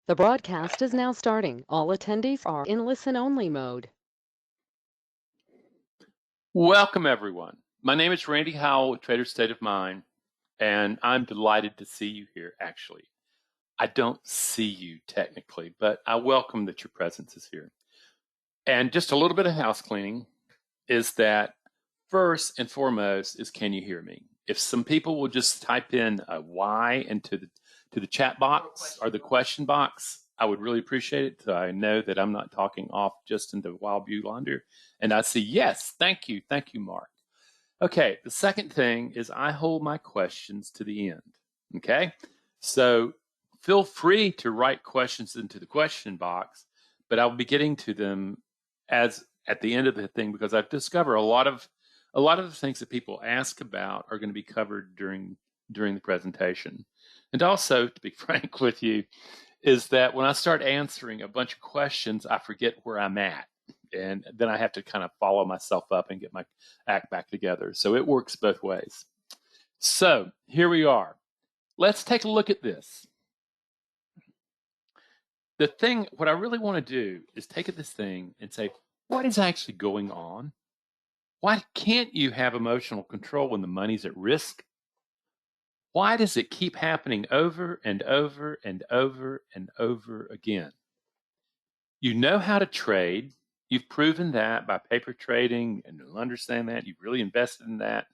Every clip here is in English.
The broadcast is now starting. All attendees are in listen-only mode. Welcome, everyone. My name is Randy Howell with Trader State of Mind, and I'm delighted to see you here, actually. I don't see you technically, but I welcome that your presence is here. And just a little bit of house cleaning is that first and foremost is, can you hear me? If some people will just type in a Y into the chat box or the question box, I would really appreciate it, so I know that I'm not talking off just into wild Bulander. And I see, yes, thank you, Mark. Okay, the second thing is I hold my questions to the end. Okay, so feel free to write questions into the question box, but I'll be getting to them as at the end of the thing, because I've discovered a lot of the things that people ask about are going to be covered during the presentation. And also, to be frank with you, is that when I start answering a bunch of questions, I forget where I'm at. And then I have to kind of follow myself up and get my act back together. So it works both ways. So here we are. Let's take a look at this. What I really want to do is take this thing and say, what is actually going on? Why can't you have emotional control when the money's at risk? Why does it keep happening over and over and over and over again? You know how to trade. You've proven that by paper trading, and you'll understand that. You've really invested in that.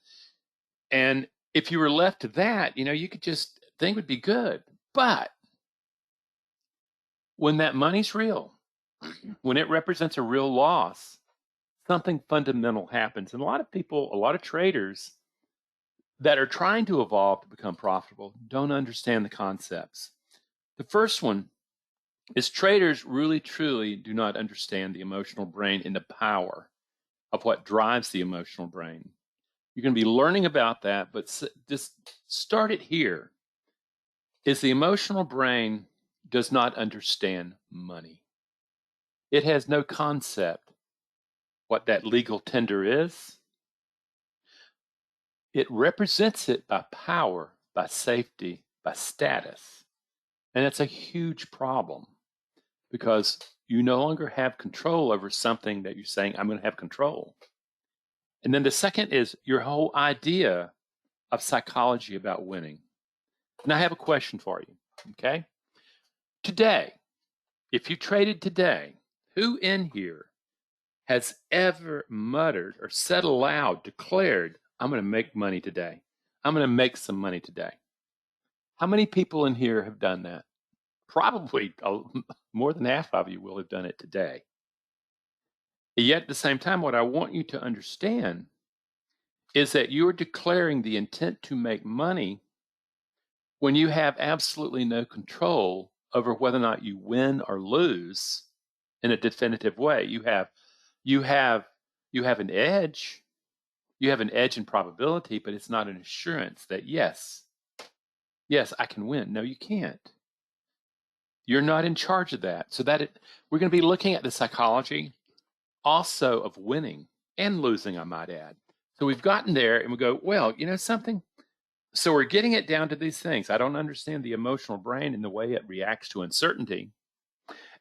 And if you were left to that, you could just, things would be good. But when that money's real, when it represents a real loss, something fundamental happens. And a lot of people, a lot of traders that are trying to evolve to become profitable don't understand the concepts. The first one is traders really, truly do not understand the emotional brain and the power of what drives the emotional brain. You're going to be learning about that, but just start it here. Is the emotional brain does not understand money. It has no concept what that legal tender is. It represents it by power, by safety, by status. And it's a huge problem because you no longer have control over something that you're saying, I'm going to have control. And then the second is your whole idea of psychology about winning. And I have a question for you, okay? Today, if you traded today, who in here has ever muttered or said aloud, declared, I'm going to make money today. I'm going to make some money today. How many people in here have done that? Probably more than half of you will have done it today. Yet at the same time, what I want you to understand is that you're declaring the intent to make money when you have absolutely no control over whether or not you win or lose in a definitive way. You have an edge. You have an edge in probability, but it's not an assurance that yes, I can win. No, you can't. You're not in charge of that. So we're going to be looking at the psychology also of winning and losing, I might add. So we've gotten there and we go, well, you know something? So we're getting it down to these things. I don't understand the emotional brain and the way it reacts to uncertainty.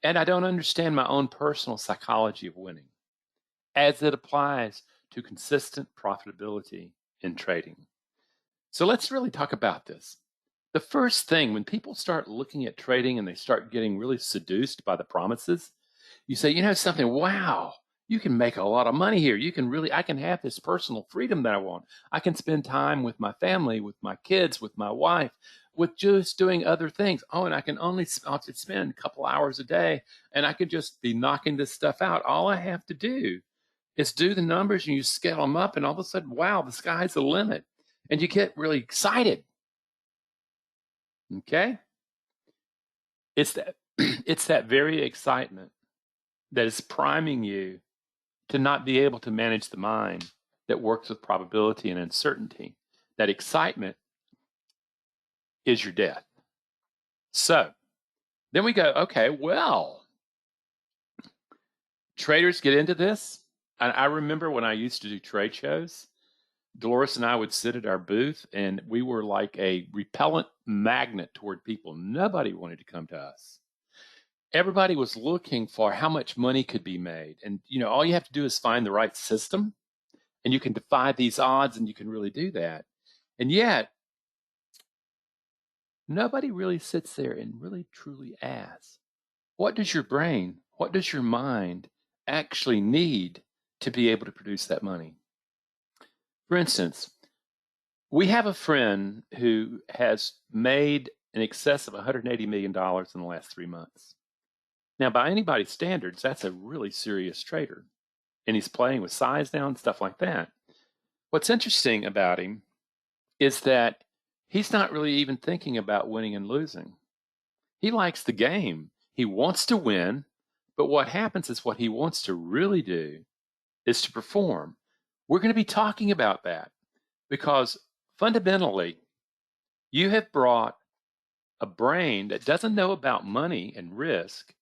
And I don't understand my own personal psychology of winning as it applies to consistent profitability in trading. So let's really talk about this. The first thing, when people start looking at trading and they start getting really seduced by the promises, you say, you know something, wow, you can make a lot of money here. I can have this personal freedom that I want. I can spend time with my family, with my kids, with my wife, with just doing other things. Oh, and I'll just spend a couple hours a day and I could just be knocking this stuff out. All I have to do is do the numbers and you scale them up and all of a sudden, wow, the sky's the limit. And you get really excited. Okay? It's that very excitement that is priming you to not be able to manage the mind that works with probability and uncertainty. That excitement is your death. So then we go, okay, well, traders get into this. And I remember when I used to do trade shows, Dolores and I would sit at our booth and we were like a repellent magnet toward people. Nobody wanted to come to us. everybody was looking for how much money could be made. And, all you have to do is find the right system, and you can defy these odds, and you can really do that. And yet, nobody really sits there and really truly asks, what does your brain, what does your mind actually need to be able to produce that money? For instance, we have a friend who has made in excess of $180 million in the last 3 months. Now, by anybody's standards, that's a really serious trader. And he's playing with size now and stuff like that. What's interesting about him is that he's not really even thinking about winning and losing. He likes the game. He wants to win, but what happens is what he wants to really do is to perform. We're going to be talking about that because fundamentally, you have brought a brain that doesn't know about money and risk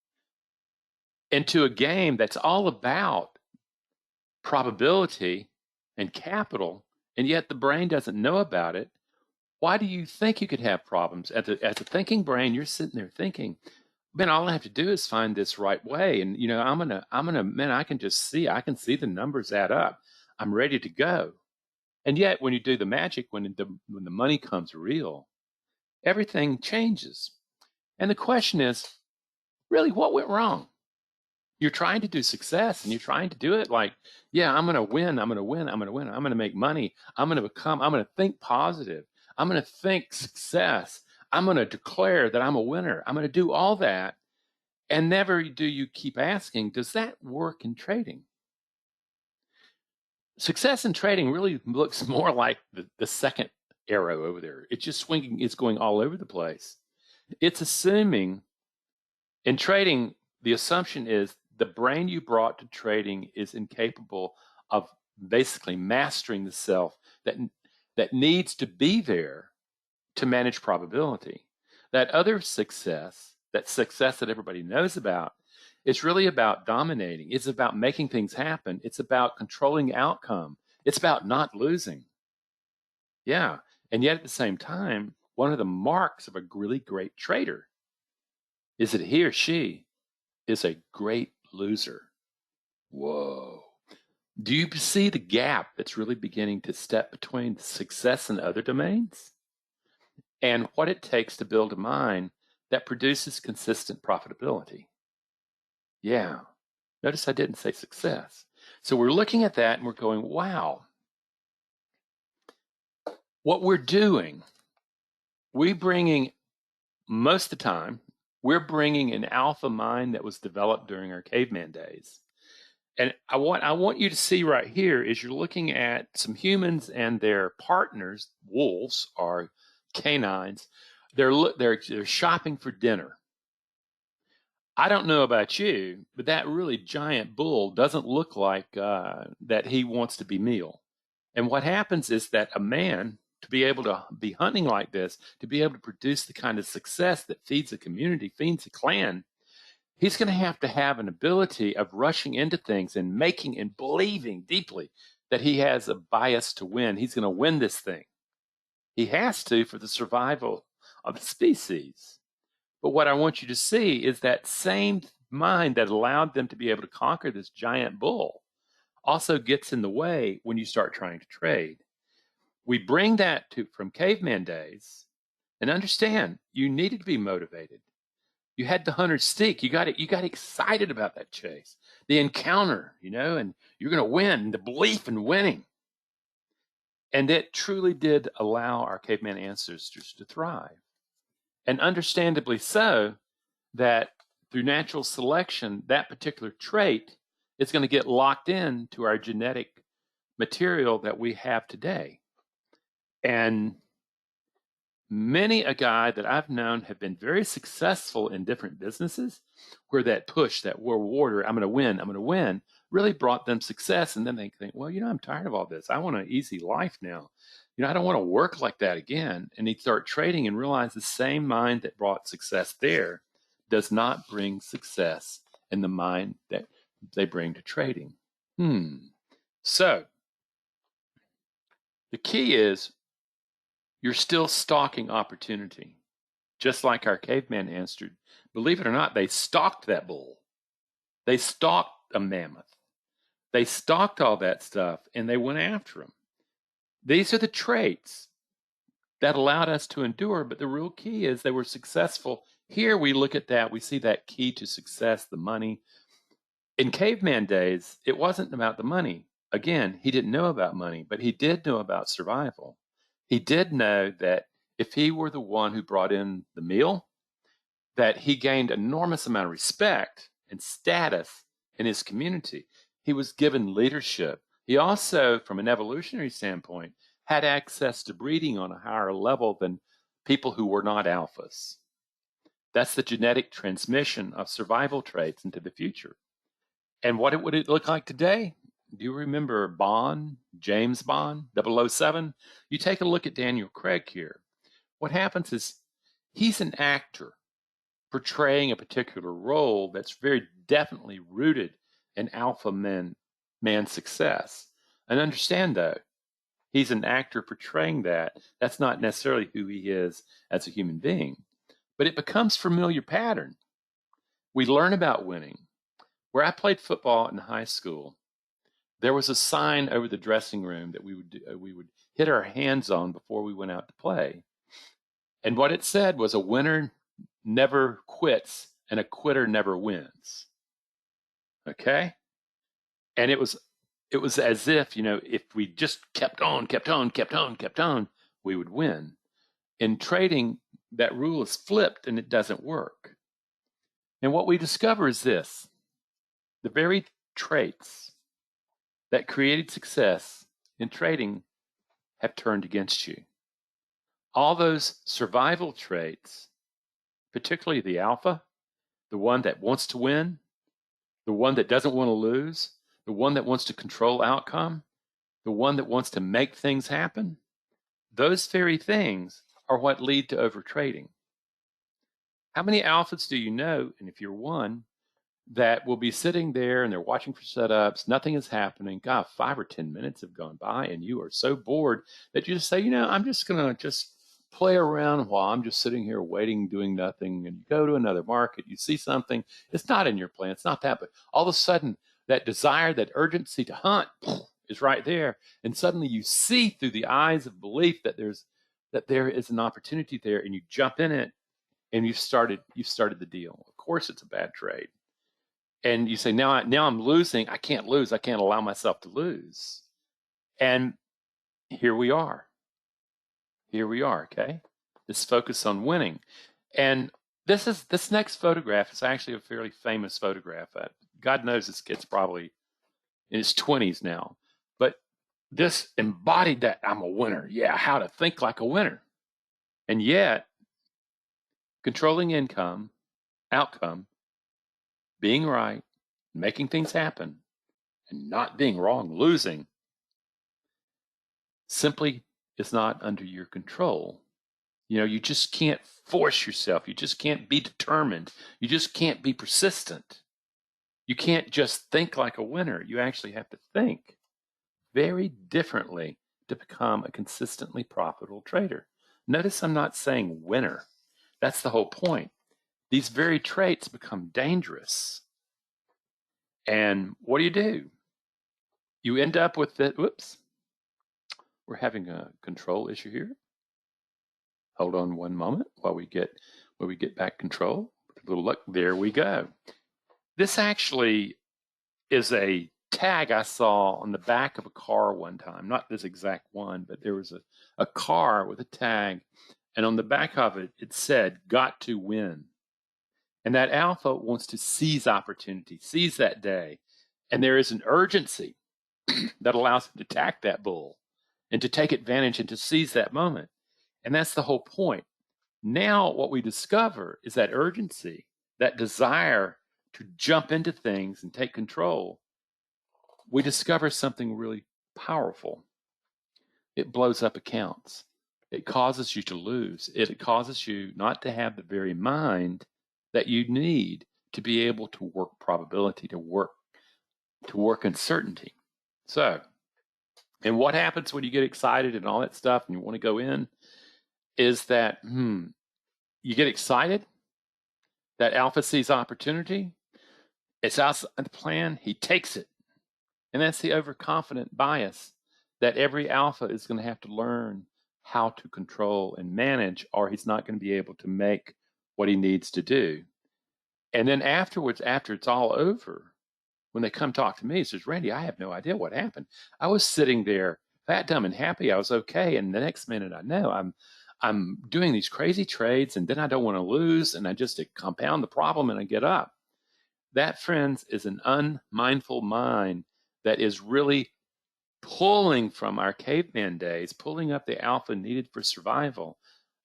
into a game that's all about probability and capital, and yet the brain doesn't know about it. Why do you think you could have problems? As a thinking brain, you're sitting there thinking, man, all I have to do is find this right way. And, man, I can see the numbers add up. I'm ready to go. And yet when you do the magic, when the money comes real, everything changes. And the question is, really, what went wrong? You're trying to do success and you're trying to do it like, yeah, I'm going to win. I'm going to win. I'm going to win. I'm going to make money. I'm going to think positive. I'm going to think success. I'm going to declare that I'm a winner. I'm going to do all that. And never do you keep asking, does that work in trading? Success in trading really looks more like the second arrow over there. It's just swinging. It's going all over the place. It's assuming in trading, the assumption is the brain you brought to trading is incapable of basically mastering the self that needs to be there to manage probability. That other success, that success that everybody knows about, is really about dominating. It's about making things happen. It's about controlling outcome. It's about not losing. Yeah. And yet at the same time, one of the marks of a really great trader is that he or she is a great loser. Whoa. Do you see the gap that's really beginning to step between success in other domains and what it takes to build a mind that produces consistent profitability? Yeah. Notice I didn't say success. So we're looking at that and we're going, wow. What we're doing, most of the time, we're bringing an alpha mind that was developed during our caveman days. And I want you to see right here is you're looking at some humans and their partners, wolves or canines. They're shopping for dinner. I don't know about you, but that really giant bull doesn't look like that he wants to be meal. And what happens is that a man, to be able to be hunting like this, to be able to produce the kind of success that feeds a community, feeds a clan, he's going to have an ability of rushing into things and making and believing deeply that he has a bias to win. He's going to win this thing. He has to for the survival of the species. But what I want you to see is that same mind that allowed them to be able to conquer this giant bull also gets in the way when you start trying to trade. We bring that from caveman days and understand you needed to be motivated. You had the hunter's stick. You got excited about that chase, the encounter, and you're going to win, the belief in winning. And that truly did allow our caveman ancestors to thrive. And understandably so, that through natural selection, that particular trait is going to get locked in to our genetic material that we have today. And many a guy that I've known have been very successful in different businesses where that push, that reward, I'm going to win, really brought them success. And then they think, well, I'm tired of all this. I want an easy life now. I don't want to work like that again. And they start trading and realize the same mind that brought success there does not bring success in the mind that they bring to trading. So the key is you're still stalking opportunity, just like our caveman answered believe it or not, they stalked that bull. They stalked a mammoth. They stalked all that stuff, and they went after him. These are the traits that allowed us to endure, but the real key is they were successful. Here we look at that, we see that key to success, the money. In caveman days, it wasn't about the money. Again, he didn't know about money, but he did know about survival. He did know that if he were the one who brought in the meal, that he gained an enormous amount of respect and status in his community. He was given leadership. He also, from an evolutionary standpoint, had access to breeding on a higher level than people who were not alphas. That's the genetic transmission of survival traits into the future. And what would it look like today? Do you remember Bond, James Bond, 007? You take a look at Daniel Craig here. What happens is he's an actor portraying a particular role that's very definitely rooted in alpha man success. And understand, though, he's an actor portraying that. That's not necessarily who he is as a human being. But it becomes familiar pattern. We learn about winning. Where I played football in high school, there was a sign over the dressing room that we would hit our hands on before we went out to play. And what it said was, a winner never quits and a quitter never wins. Okay? And it was as if, if we just kept on, we would win. In trading, that rule is flipped and it doesn't work. And what we discover is this: the very traits that created success in trading have turned against you. All those survival traits, particularly the alpha, the one that wants to win, the one that doesn't want to lose, the one that wants to control outcome, the one that wants to make things happen, those very things are what lead to overtrading. How many alphas do you know, and if you're one, that will be sitting there and they're watching for setups, nothing is happening, God, 5 or 10 minutes have gone by, and you are so bored that you just say, I'm just going to just play around while I'm just sitting here waiting, doing nothing, and you go to another market, you see something, it's not in your plan, it's not that, but all of a sudden, that desire, that urgency to hunt is right there, and suddenly you see through the eyes of belief that there is an opportunity there, and you jump in it, and you've started the deal. Of course, it's a bad trade. And you say, now I'm losing. I can't lose. I can't allow myself to lose. And here we are. Okay? This focus on winning. And this next photograph is actually a fairly famous photograph. God knows this kid's probably in his 20s now. But this embodied that I'm a winner. Yeah, how to think like a winner. And yet, controlling outcome, being right, making things happen, and not being wrong, losing, simply is not under your control. You just can't force yourself. You just can't be determined. You just can't be persistent. You can't just think like a winner. You actually have to think very differently to become a consistently profitable trader. Notice I'm not saying winner. That's the whole point. These very traits become dangerous. And what do? You end up with it. Whoops. We're having a control issue here. Hold on one moment while we get back control. With a little luck, there we go. This actually is a tag I saw on the back of a car one time. Not this exact one, but there was a car with a tag, and on the back of it, it said, "Got to win." And that alpha wants to seize opportunity, seize that day. And there is an urgency that allows him to attack that bull and to take advantage and to seize that moment. And that's the whole point. Now what we discover is that urgency, that desire to jump into things and take control. We discover something really powerful. It blows up accounts. It causes you to lose. It causes you not to have the very mind that you need to be able to work probability, to work uncertainty. So, and what happens when you get excited and all that stuff and you want to go in is that you get excited That alpha sees opportunity. It's outside the plan. He takes it. And that's the overconfident bias that every alpha is going to have to learn how to control and manage, or he's not going to be able to make what he needs to do. And then afterwards, after it's all over, when they come talk to me, he says, Randy, I have no idea what happened. I was sitting there fat, dumb, and happy. I was okay. And the next minute I know I'm doing these crazy trades, and then I don't want to lose, and I just compound the problem and I get up. That, friends, is an unmindful mind that is really pulling from our caveman days, pulling up the alpha needed for survival.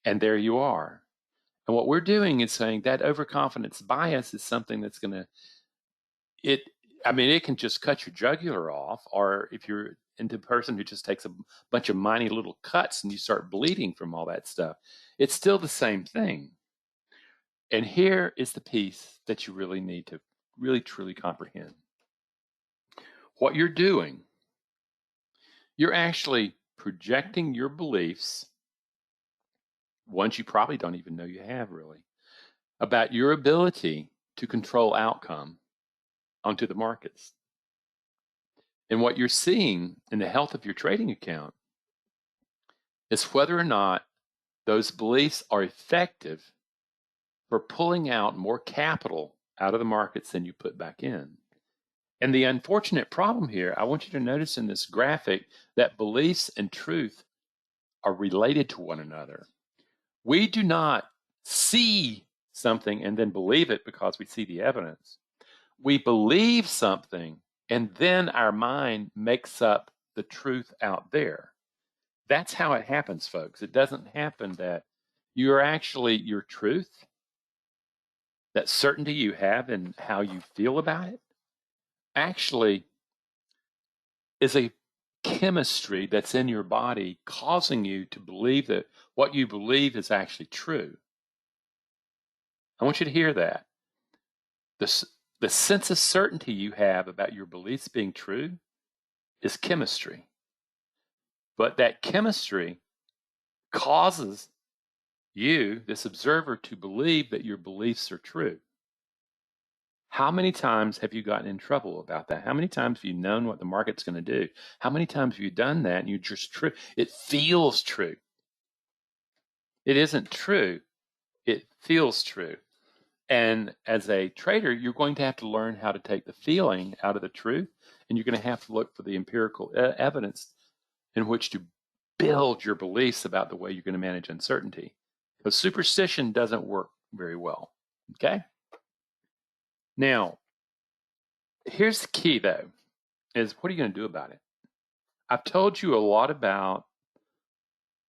And there you are. And what we're doing is saying that overconfidence bias is something that's going to, it can just cut your jugular off, or if you're into a person who just takes a bunch of minor little cuts and you start bleeding from all that stuff, it's still the same thing. And here is the piece that you really need to really truly comprehend. What you're doing, you're actually projecting your beliefs, ones you probably don't even know you have really, about your ability to control outcome onto the markets. And what you're seeing in the health of your trading account is whether or not those beliefs are effective for pulling out more capital out of the markets than you put back in. And the unfortunate problem here, I want you to notice in this graphic that beliefs and truth are related to one another. We do not see something and then believe it because we see the evidence. We believe something and then our mind makes up the truth out there. That's how it happens, folks. It doesn't happen that you're actually your truth, that certainty you have in how you feel about it, actually is a chemistry that's in your body causing you to believe that what you believe is actually true. I want you to hear that. The sense of certainty you have about your beliefs being true is chemistry. But that chemistry causes you, this observer, to believe that your beliefs are true. How many times have you gotten in trouble about that? How many times have you known what the market's going to do? How many times have you done that and you're just true? It feels true. It isn't true. It feels true. And as a trader, you're going to have to learn how to take the feeling out of the truth, and you're going to have to look for the empirical evidence in which to build your beliefs about the way you're going to manage uncertainty. Because superstition doesn't work very well. Okay? Now, here's the key, though, is what are you going to do about it? I've told you a lot about,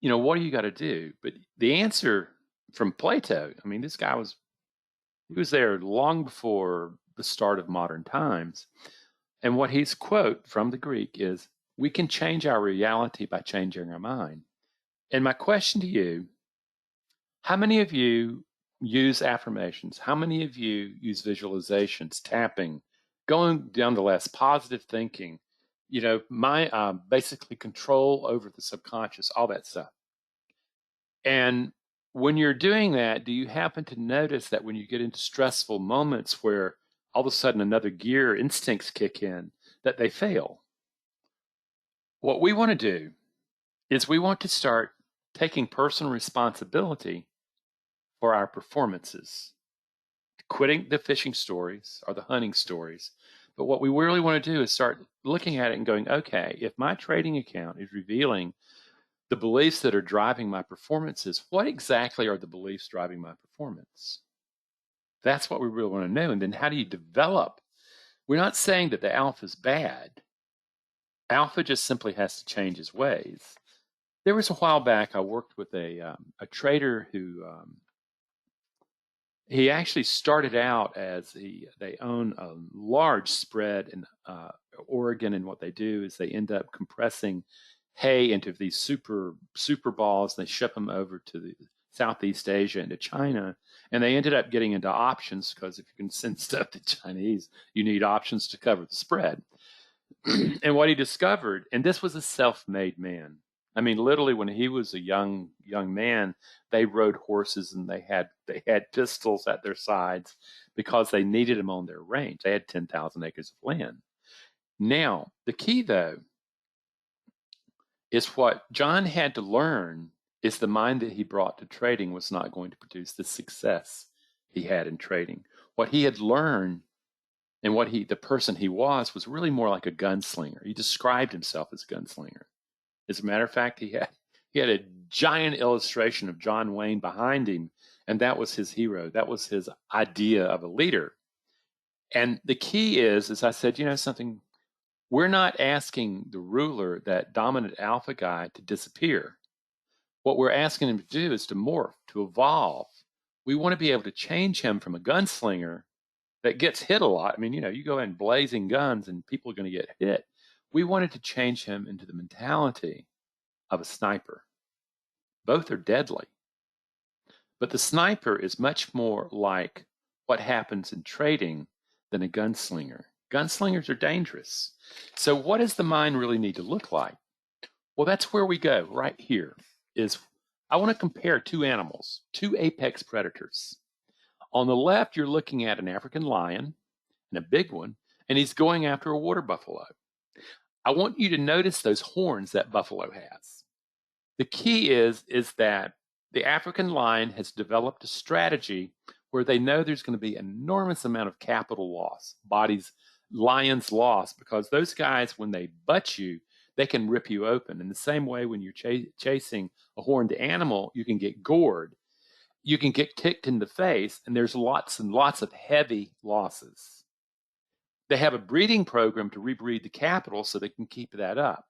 what do you got to do? But the answer from Plato, this guy was there long before the start of modern times. And what he's quote from the Greek is, we can change our reality by changing our mind. And my question to you, how many of you use affirmations? How many of you use visualizations, tapping, going down the list, positive thinking, my basically control over the subconscious, all that stuff? And when you're doing that, do you happen to notice that when you get into stressful moments where all of a sudden another gear, instincts kick in, that they fail? What we want to do is we want to start taking personal responsibility for our performances, quitting the fishing stories or the hunting stories. But what we really want to do is start looking at it and going, okay, if my trading account is revealing the beliefs that are driving my performances, what exactly are the beliefs driving my performance? That's what we really want to know. And then how do you develop? We're not saying that the alpha is bad. Alpha just simply has to change his ways. There was a while back I worked with a trader who he actually started out as they own a large spread in Oregon, and what they do is they end up compressing hay into these super balls, and they ship them over to the Southeast Asia and to China. And they ended up getting into options, because if you can send stuff to Chinese, you need options to cover the spread. And what he discovered, and this was a self-made man, I mean, literally, when he was a young man, they rode horses and they had pistols at their sides because they needed them on their range. They had 10,000 acres of land. Now, the key though is what John had to learn is the mind that he brought to trading was not going to produce the success he had in trading. What he had learned and the person he was really more like a gunslinger. He described himself as a gunslinger. As a matter of fact, he had a giant illustration of John Wayne behind him, and that was his hero. That was his idea of a leader. And the key is, as I said, something, we're not asking the ruler, that dominant alpha guy, to disappear. What we're asking him to do is to morph, to evolve. We want to be able to change him from a gunslinger that gets hit a lot. I mean, you go in blazing guns and people are going to get hit. We wanted to change him into the mentality of a sniper. Both are deadly. But the sniper is much more like what happens in trading than a gunslinger. Gunslingers are dangerous. So what does the mind really need to look like? Well, that's where we go right here. I want to compare two animals, two apex predators. On the left, you're looking at an African lion, and a big one, and he's going after a water buffalo. I want you to notice those horns that buffalo has. The key is that the African lion has developed a strategy where they know there's going to be an enormous amount of capital loss, lions loss, because those guys, when they butt you, they can rip you open. In the same way, when you're chasing a horned animal, you can get gored. You can get kicked in the face, and there's lots and lots of heavy losses. They have a breeding program to rebreed the capital so they can keep that up.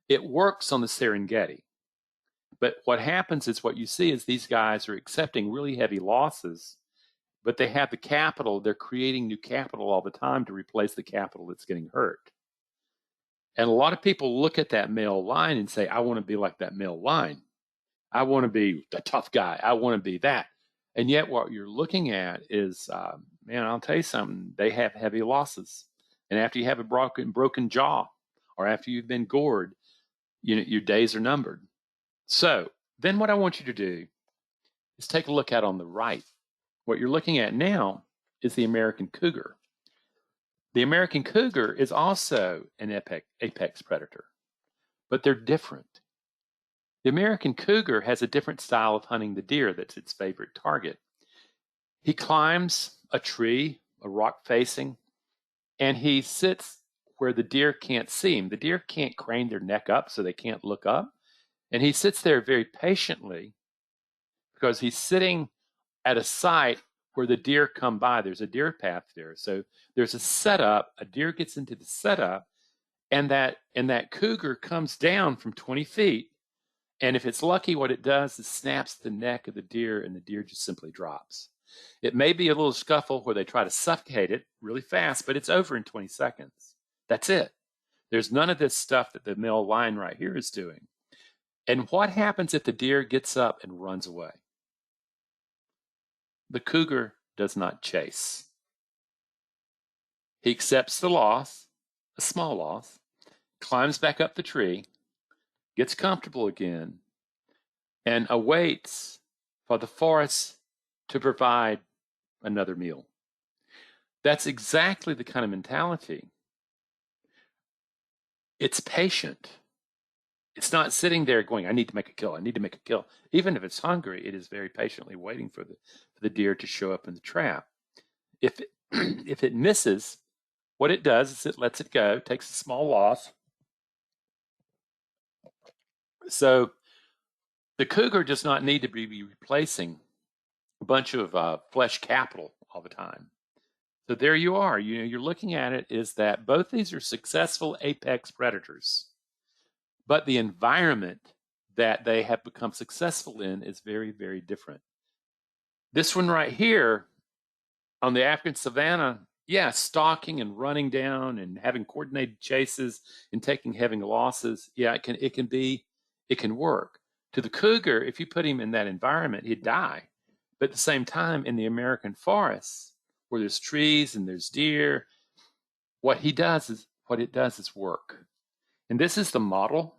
It works on the Serengeti. But what happens is what you see is these guys are accepting really heavy losses, but they have the capital. They're creating new capital all the time to replace the capital that's getting hurt. And a lot of people look at that male lion and say, I want to be like that male lion. I want to be the tough guy. I want to be that. And yet what you're looking at is, man, I'll tell you something, they have heavy losses. And after you have a broken jaw, or after you've been gored, your days are numbered. So then what I want you to do is take a look at on the right. What you're looking at now is the American cougar. The American cougar is also an apex predator, but they're different. The American cougar has a different style of hunting the deer that's its favorite target. He climbs a tree, a rock facing, and he sits where the deer can't see him. The deer can't crane their neck up, so they can't look up. And he sits there very patiently because he's sitting at a site where the deer come by. There's a deer path there. So there's a setup, a deer gets into the setup, and that cougar comes down from 20 feet. And if it's lucky, what it does is snaps the neck of the deer, and the deer just simply drops. It may be a little scuffle where they try to suffocate it really fast, but it's over in 20 seconds. That's it. There's none of this stuff that the male lion right here is doing. And what happens if the deer gets up and runs away? The cougar does not chase. He accepts the loss, a small loss, climbs back up the tree, gets comfortable again, and awaits for the forest to provide another meal. That's exactly the kind of mentality. It's patient. It's not sitting there going, I need to make a kill. I need to make a kill. Even if it's hungry, it is very patiently waiting for the deer to show up in the trap. If it misses, what it does is it lets it go, takes a small loss. So the cougar does not need to be replacing a bunch of flesh capital all the time. So there you are. You're looking at it is that both these are successful apex predators, but the environment that they have become successful in is very, very different. This one right here on the African savanna, yeah, stalking and running down and having coordinated chases and taking heavy losses, yeah, it can work. To the cougar, if you put him in that environment, he'd die. But at the same time, in the American forests, where there's trees and there's deer, what it does is work. And this is the model.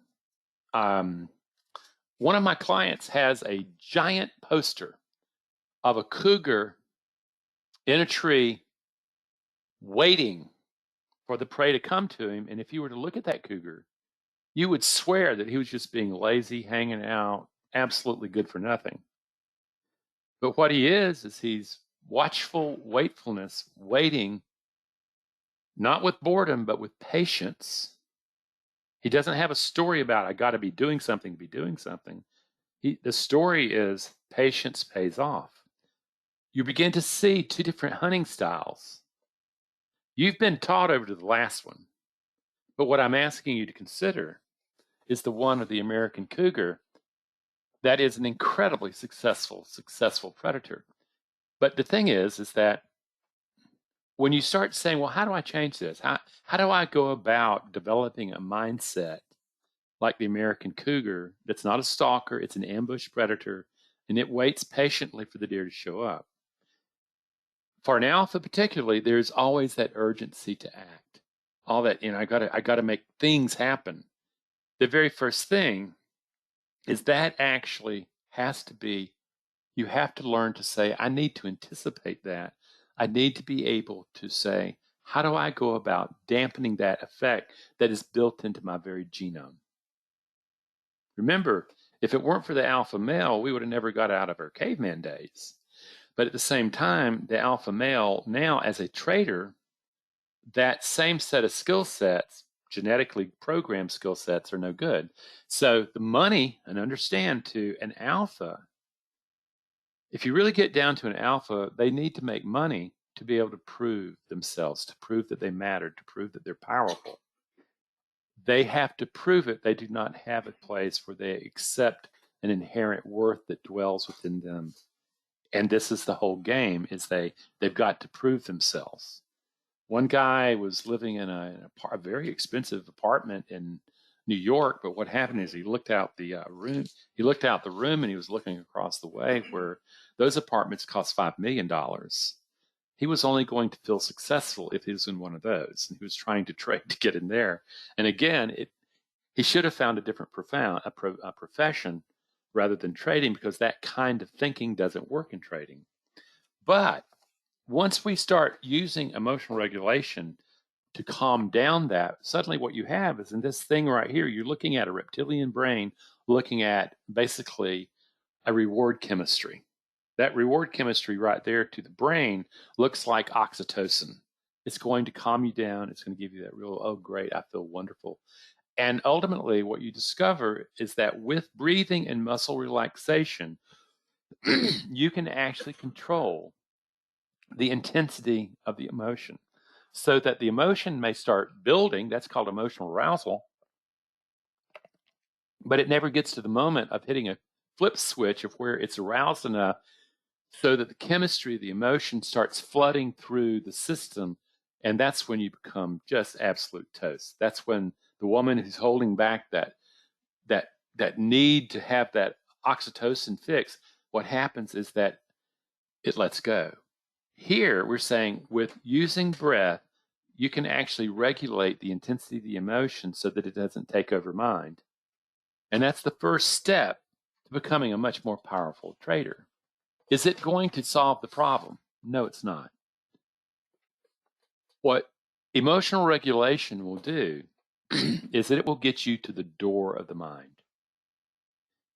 One of my clients has a giant poster of a cougar in a tree waiting for the prey to come to him. And if you were to look at that cougar, you would swear that he was just being lazy, hanging out, absolutely good for nothing. But what he is he's watchful wakefulness, waiting, not with boredom, but with patience. He doesn't have a story about, I got to be doing something to be doing something. The story is patience pays off. You begin to see two different hunting styles. You've been taught over to the last one, but what I'm asking you to consider is the one of the American cougar that is an incredibly successful predator. But the thing is that when you start saying, well, how do I change this? How do I go about developing a mindset like the American cougar that's not a stalker, it's an ambush predator, and it waits patiently for the deer to show up? For an alpha particularly, there's always that urgency to act. All that, I gotta make things happen. The very first thing is that actually has to be, you have to learn to say, I need to anticipate that. I need to be able to say, how do I go about dampening that effect that is built into my very genome? Remember, if it weren't for the alpha male, we would have never got out of our caveman days. But at the same time, the alpha male now as a trader, that same set of skill sets, genetically programmed skill sets, are no good. So the money, and understand, to an alpha, if you really get down to an alpha, they need to make money to be able to prove themselves, to prove that they matter, to prove that they're powerful. They have to prove it. They do not have a place where they accept an inherent worth that dwells within them. And this is the whole game, is they've got to prove themselves. One guy was living in a very expensive apartment in New York, but what happened is he looked out the room. He looked out the room and he was looking across the way where those apartments cost $5 million. He was only going to feel successful if he was in one of those, and he was trying to trade to get in there. And again, he should have found a different profession rather than trading, because that kind of thinking doesn't work in trading. But once we start using emotional regulation to calm down that, suddenly what you have is, in this thing right here, you're looking at a reptilian brain, looking at basically a reward chemistry. That reward chemistry right there to the brain looks like oxytocin. It's going to calm you down. It's going to give you that real, oh, great, I feel wonderful. And ultimately, what you discover is that with breathing and muscle relaxation, you can actually control the intensity of the emotion so that the emotion may start building. That's called emotional arousal. But it never gets to the moment of hitting a flip switch of where it's aroused enough so that the chemistry of the emotion starts flooding through the system. And that's when you become just absolute toast. That's when the woman who's holding back that need to have that oxytocin fix, what happens is that it lets go. Here, we're saying with using breath, you can actually regulate the intensity of the emotion so that it doesn't take over mind. And that's the first step to becoming a much more powerful trader. Is it going to solve the problem? No, it's not. What emotional regulation will do is that it will get you to the door of the mind.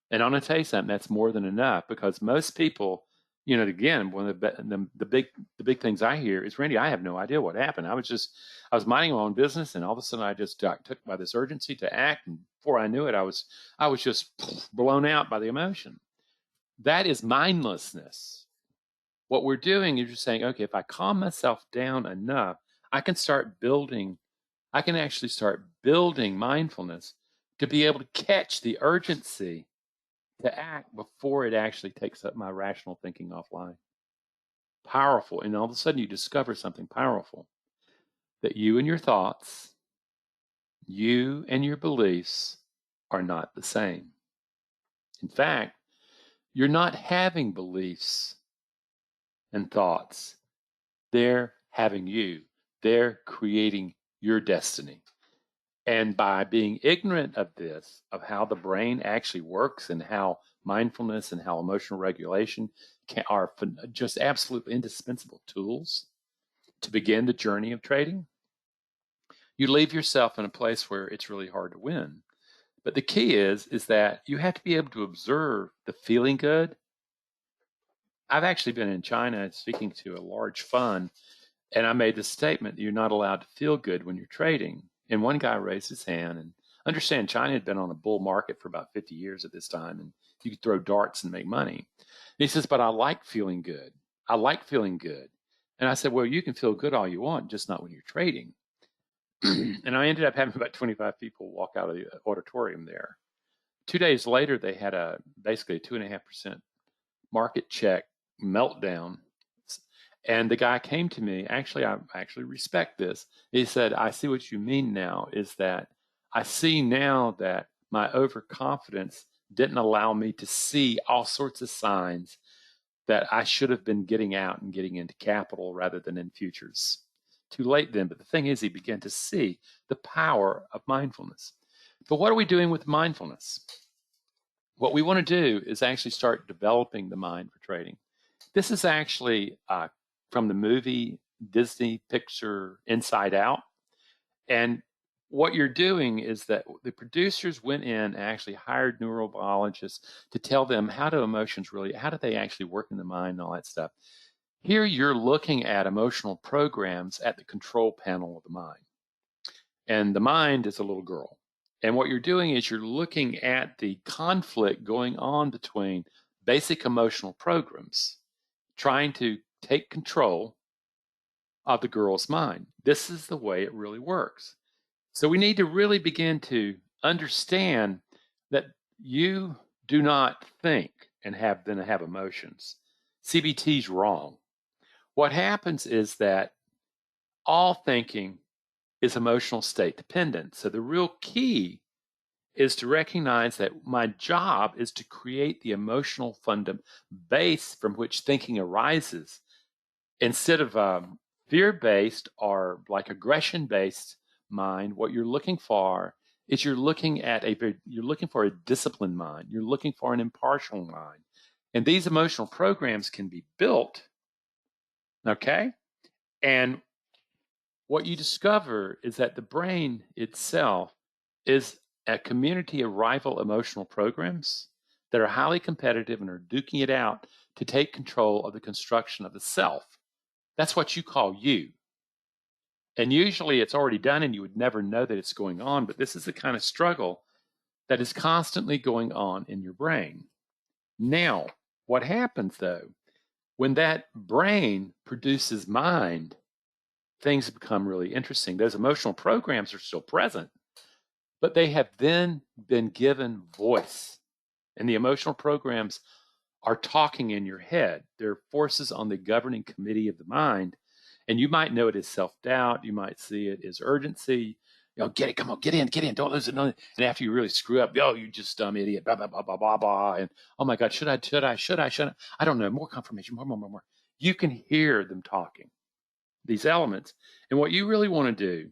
And I'm going to tell you something, that's more than enough, because most people, again, one of the big things I hear is, Randy, I have no idea what happened. I was minding my own business, and all of a sudden I just got took by this urgency to act, and before I knew it, I was just blown out by the emotion. That is mindlessness. What we're doing is just saying, okay, if I calm myself down enough, I can actually start building mindfulness to be able to catch the urgency to act before it actually takes up my rational thinking offline. Powerful. And all of a sudden you discover something powerful, that you and your thoughts, you and your beliefs are not the same. In fact, you're not having beliefs and thoughts. They're having you. They're creating your destiny. And by being ignorant of this, of how the brain actually works and how mindfulness and how emotional regulation are just absolutely indispensable tools to begin the journey of trading, you leave yourself in a place where it's really hard to win. But the key is that you have to be able to observe the feeling good. I've actually been in China speaking to a large fund, and I made the statement that you're not allowed to feel good when you're trading. And one guy raised his hand, and understand China had been on a bull market for about 50 years at this time, and you could throw darts and make money. And he says, but I like feeling good. I like feeling good. And I said, well, you can feel good all you want, just not when you're trading. And I ended up having about 25 people walk out of the auditorium there. 2 days later, they had basically a 2.5% market check meltdown. And the guy came to me, actually, I actually respect this. He said, I see what you mean now, is that I see now that my overconfidence didn't allow me to see all sorts of signs that I should have been getting out and getting into capital rather than in futures. Too late then, but the thing is, he began to see the power of mindfulness. But what are we doing with mindfulness? What we want to do is actually start developing the mind for trading. This is actually from the movie Disney picture Inside Out. And what you're doing is that the producers went in and actually hired neurobiologists to tell them how do they actually work in the mind and all that stuff. Here you're looking at emotional programs at the control panel of the mind. And the mind is a little girl. And what you're doing is you're looking at the conflict going on between basic emotional programs, trying to take control of the girl's mind. This is the way it really works. So we need to really begin to understand that you do not think and have emotions. CBT's wrong. What happens is that all thinking is emotional state dependent. So the real key is to recognize that my job is to create the emotional base from which thinking arises. Instead of fear-based or like aggression-based mind, what you're looking for is you're looking for a disciplined mind. You're looking for an impartial mind. And these emotional programs can be built, okay? And what you discover is that the brain itself is a community of rival emotional programs that are highly competitive and are duking it out to take control of the construction of the self. That's what you call you. And usually it's already done and you would never know that it's going on, but this is the kind of struggle that is constantly going on in your brain. Now, what happens though, when that brain produces mind, things become really interesting. Those emotional programs are still present, but they have then been given voice. And the emotional programs are talking in your head. They're forces on the governing committee of the mind. And you might know it as self-doubt. You might see it as urgency. Get it, come on, get in, don't lose it. And after you really screw up, you just dumb idiot, blah, blah, blah, blah, blah, blah. And oh my God, should I? I don't know, more confirmation, more. You can hear them talking, these elements. And what you really want to do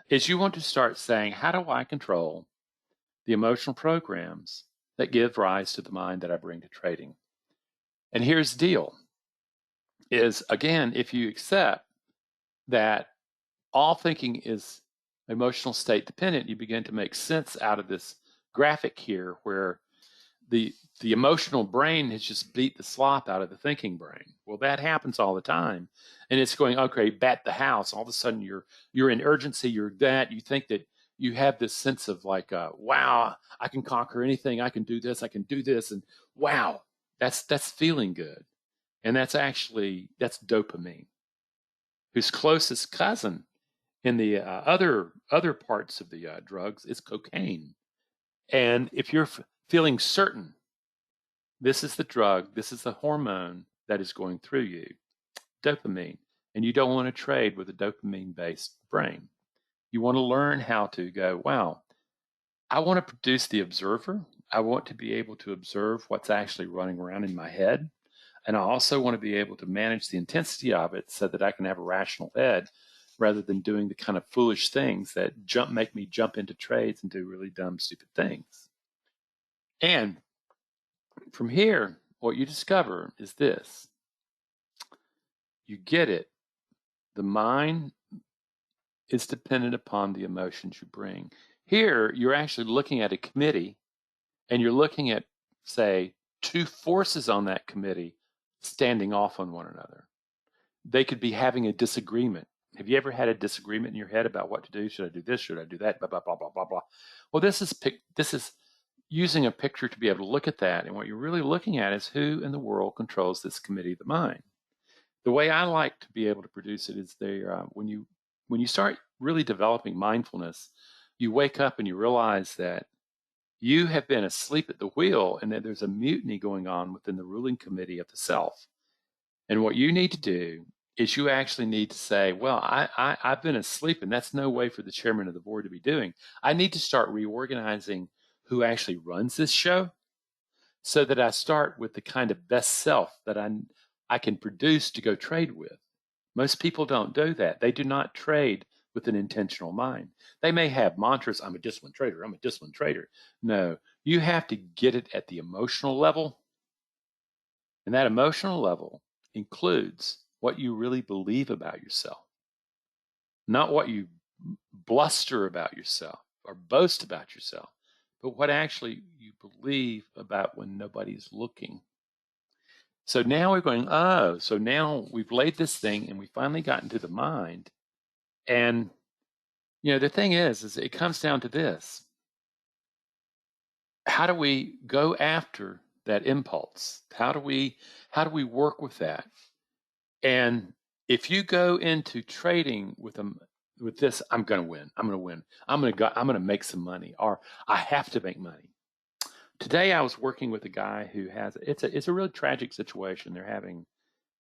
is you want to start saying, how do I control the emotional programs that give rise to the mind that I bring to trading? And here's the deal is, again, if you accept that all thinking is emotional state dependent, you begin to make sense out of this graphic here where the emotional brain has just beat the slop out of the thinking brain. Well, that happens all the time. And it's going, okay, bat the house. All of a sudden you're in urgency, you think that you have this sense of like, wow, I can conquer anything, I can do this, and wow, that's feeling good. And that's dopamine, whose closest cousin in the other parts of the drugs is cocaine. And if you're feeling certain, this is the drug, this is the hormone that is going through you, dopamine. And you don't want to trade with a dopamine-based brain. You want to learn how to go, wow, I want to produce the observer. I want to be able to observe what's actually running around in my head. And I also want to be able to manage the intensity of it so that I can have a rational head rather than doing the kind of foolish things that make me jump into trades and do really dumb, stupid things. And from here, what you discover is this. You get it. The mind is dependent upon the emotions you bring. Here, you're actually looking at a committee, and you're looking at, say, two forces on that committee standing off on one another. They could be having a disagreement. Have you ever had a disagreement in your head about what to do? Should I do this? Should I do that? Blah, blah, blah, blah, blah, blah. Well, this is using a picture to be able to look at that. And what you're really looking at is who in the world controls this committee of the mind. The way I like to be able to produce it is when you start really developing mindfulness, you wake up and you realize that you have been asleep at the wheel and that there's a mutiny going on within the ruling committee of the self. And what you need to do is you actually need to say, well, I've been asleep, and that's no way for the chairman of the board to be doing. I need to start reorganizing who actually runs this show so that I start with the kind of best self that I can produce to go trade with. Most people don't do that. They do not trade with an intentional mind. They may have mantras, I'm a disciplined trader, I'm a disciplined trader. No, you have to get it at the emotional level. And that emotional level includes what you really believe about yourself, not what you bluster about yourself or boast about yourself, but what actually you believe about when nobody's looking. So now we're going, so now we've laid this thing and we finally got into the mind. And, the thing is it comes down to this. How do we go after that impulse? How do we work with that? And if you go into trading with this, I'm going to win. I'm going to win. I'm going to make some money, or I have to make money. Today, I was working with a guy who has it's a really tragic situation. They're having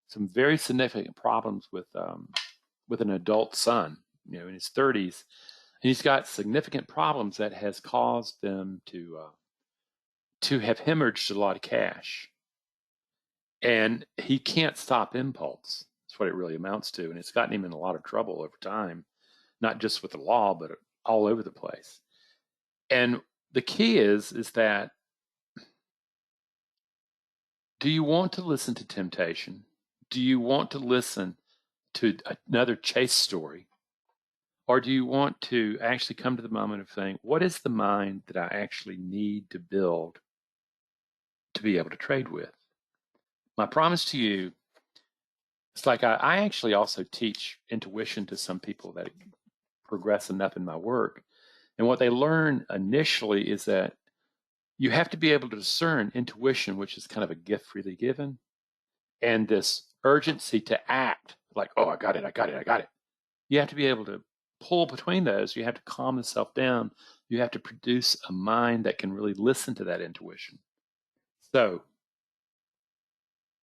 some very significant problems with an adult son, in his 30s, and he's got significant problems that has caused them to have hemorrhaged a lot of cash. And he can't stop impulse. That's what it really amounts to. And it's gotten him in a lot of trouble over time, not just with the law, but all over the place. And the key is that, do you want to listen to temptation? Do you want to listen to another chase story? Or do you want to actually come to the moment of saying, what is the mind that I actually need to build to be able to trade with? My promise to you, it's like I actually also teach intuition to some people that progress enough in my work. And what they learn initially is that you have to be able to discern intuition, which is kind of a gift freely given, and this urgency to act like, oh, I got it. You have to be able to pull between those. You have to calm yourself down. You have to produce a mind that can really listen to that intuition. So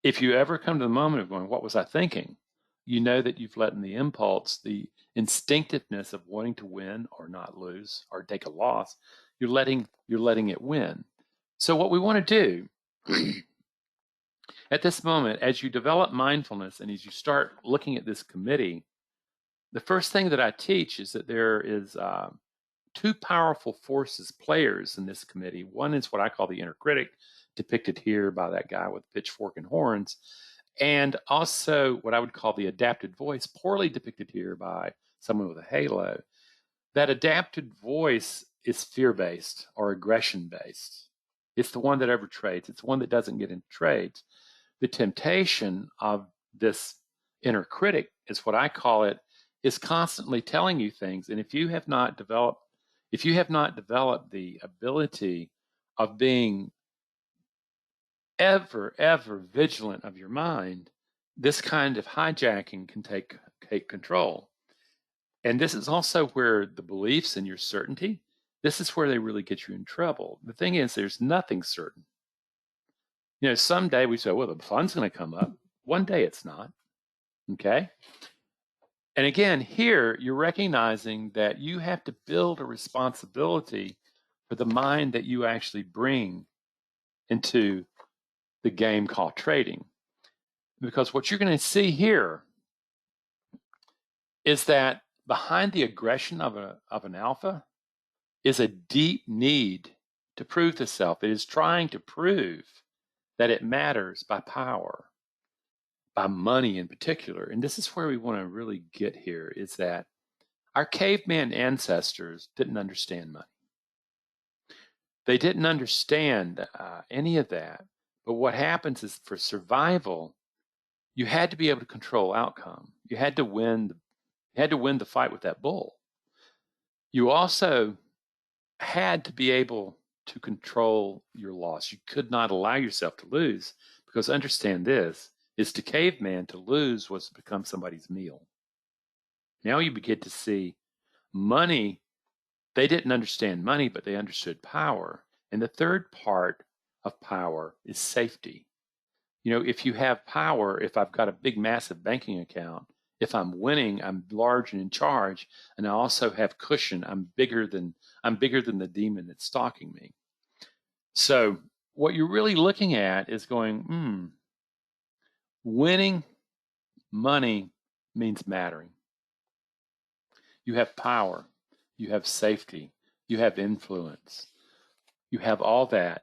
if you ever come to the moment of going, what was I thinking? You know that you've let in the impulse, the instinctiveness of wanting to win or not lose or take a loss. You're letting it win. So what we want to do at this moment, as you develop mindfulness and as you start looking at this committee, the first thing that I teach is that there is two powerful forces, players in this committee. One is what I call the inner critic, depicted here by that guy with pitchfork and horns, and also what I would call the adapted voice, poorly depicted here by someone with a halo. That adapted voice is fear-based or aggression-based. It's the one that ever trades. It's the one that doesn't get into trades. The temptation of this inner critic is what I call it, is constantly telling you things. And if you have not developed the ability of being ever vigilant of your mind, this kind of hijacking can take control. And this is also where the beliefs and your certainty, this is where they really get you in trouble. The thing is, there's nothing certain. Someday we say, well, the sun's going to come up. One day it's not. Okay? And again, here you're recognizing that you have to build a responsibility for the mind that you actually bring into the game called trading. Because what you're going to see here is that behind the aggression of an alpha is a deep need to prove the self. It is trying to prove that it matters by power, by money in particular. And this is where we want to really get here, is that our caveman ancestors didn't understand money. They didn't understand any of that. But what happens is, for survival, you had to be able to control outcome. You had to win the fight with that bull. You also had to be able to control your loss. You could not allow yourself to lose, because understand this, is to caveman, to lose was to become somebody's meal. Now you begin to see money. They didn't understand money, but they understood power. And the third part of power is safety. You know, if you have power, if I've got a big, massive banking account, if I'm winning, I'm large and in charge, and I also have cushion. I'm bigger than the demon that's stalking me. So what you're really looking at is going, winning money means mattering. You have power, you have safety, you have influence, you have all that.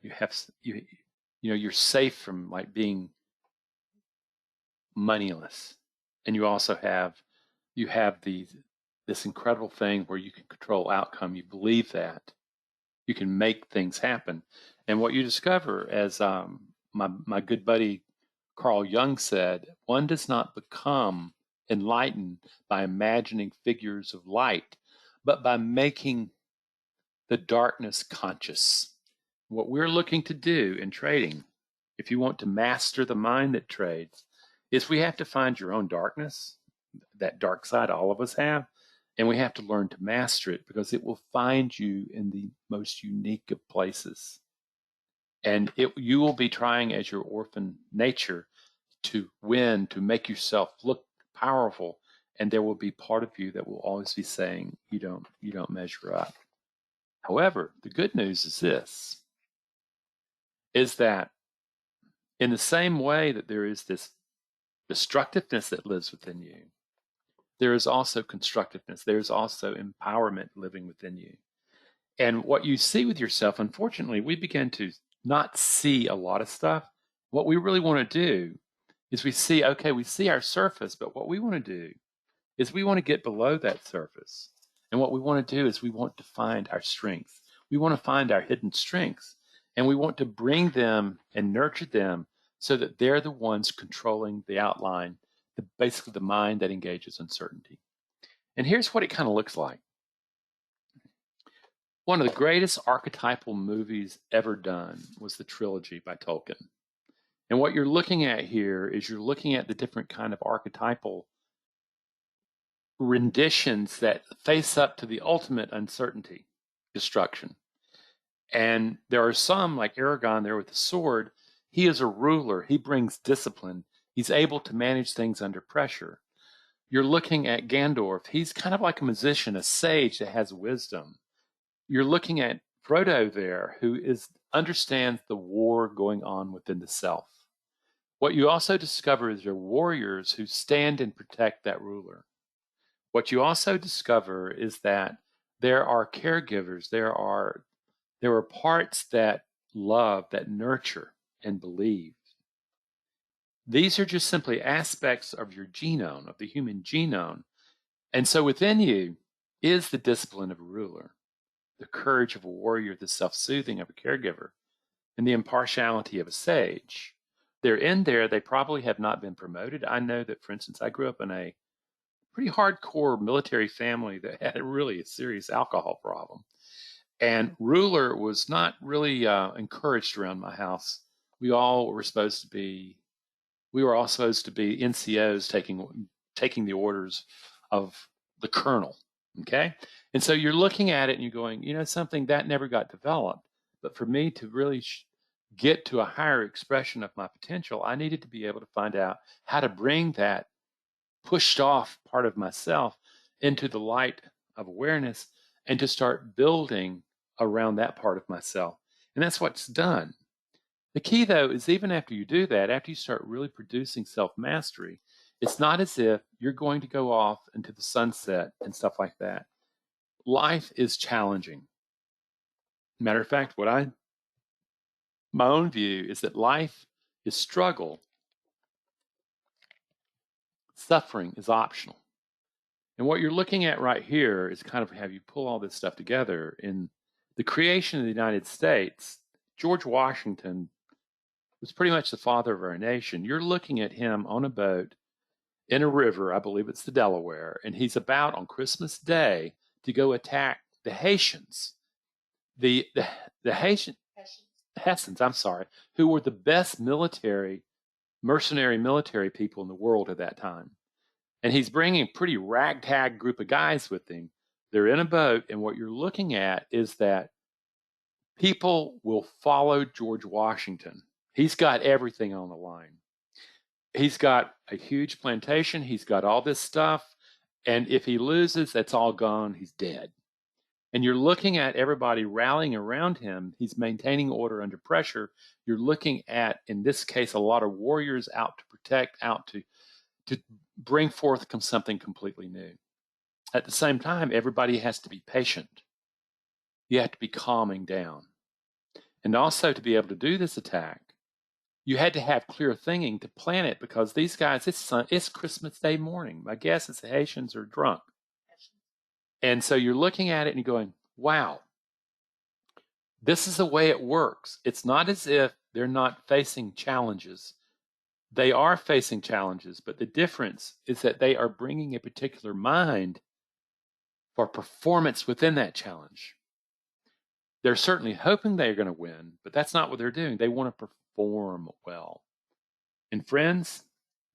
You're safe from like being moneyless, and you also have this incredible thing where you can control outcome. You believe that you can make things happen, and what you discover, as my good buddy Carl Jung said, one does not become enlightened by imagining figures of light, but by making the darkness conscious. What we're looking to do in trading, if you want to master the mind that trades, is we have to find your own darkness, that dark side all of us have, and we have to learn to master it, because it will find you in the most unique of places. And you will be trying as your orphan nature to win, to make yourself look powerful, and there will be part of you that will always be saying you don't measure up. However, the good news is this, is that in the same way that there is this destructiveness that lives within you, there is also constructiveness. There's also empowerment living within you. And what you see with yourself, unfortunately, we begin to not see a lot of stuff. What we really want to do is we see our surface, but what we want to do is we want to get below that surface. And what we want to do is we want to find our strengths. We want to find our hidden strengths, and we want to bring them and nurture them so that they're the ones controlling the outline, basically the mind that engages uncertainty. And here's what it kind of looks like. One of the greatest archetypal movies ever done was the trilogy by Tolkien. And what you're looking at here is you're looking at the different kind of archetypal renditions that face up to the ultimate uncertainty, destruction. And there are some, like Aragorn there with the sword. He is a ruler. He brings discipline. He's able to manage things under pressure. You're looking at Gandalf. He's kind of like a musician, a sage that has wisdom. You're looking at Frodo there, who understands the war going on within the self. What you also discover is there are warriors who stand and protect that ruler. What you also discover is that there are caregivers, there are parts that love, that nurture and believe. These are just simply aspects of your genome, of the human genome. And so within you is the discipline of a ruler, the courage of a warrior, the self-soothing of a caregiver, and the impartiality of a sage. They're in there. They probably have not been promoted. I know that, for instance, I grew up in a pretty hardcore military family that had a serious alcohol problem. And ruler was not really encouraged around my house. We all were supposed to be NCOs taking the orders of the colonel. Okay? And so you're looking at it and you're going, something that never got developed. But for me to really get to a higher expression of my potential, I needed to be able to find out how to bring that pushed off part of myself into the light of awareness and to start building around that part of myself. And that's what's done. The key, though, is even after you do that, after you start really producing self-mastery, It's not as if you're going to go off into the sunset and stuff like that. Life is challenging. Matter of fact, my own view is that life is struggle. Suffering is optional. And what you're looking at right here is kind of have you pull all this stuff together. In the creation of the United States, George Washington was pretty much the father of our nation. You're looking at him on a boat in a river, I believe it's the Delaware, and he's about on Christmas Day to go attack the Haitians. The Hessians, I'm sorry, who were the best mercenary military people in the world at that time. And he's bringing a pretty ragtag group of guys with him. They're in a boat, and what you're looking at is that people will follow George Washington. He's got everything on the line. He's got a huge plantation. He's got all this stuff. And if he loses, that's all gone. He's dead. And you're looking at everybody rallying around him. He's maintaining order under pressure. You're looking at, in this case, a lot of warriors out to protect, out to bring forth something completely new. At the same time, everybody has to be patient. You have to be calming down. And also, to be able to do this attack, you had to have clear thinking to plan it, because these guys, it's Christmas Day morning. My guess is the Haitians are drunk. And so you're looking at it and you're going, wow, this is the way it works. It's not as if they're not facing challenges. They are facing challenges, but the difference is that they are bringing a particular mind for performance within that challenge. They're certainly hoping they're going to win, but that's not what they're doing. They want to perform well. And friends,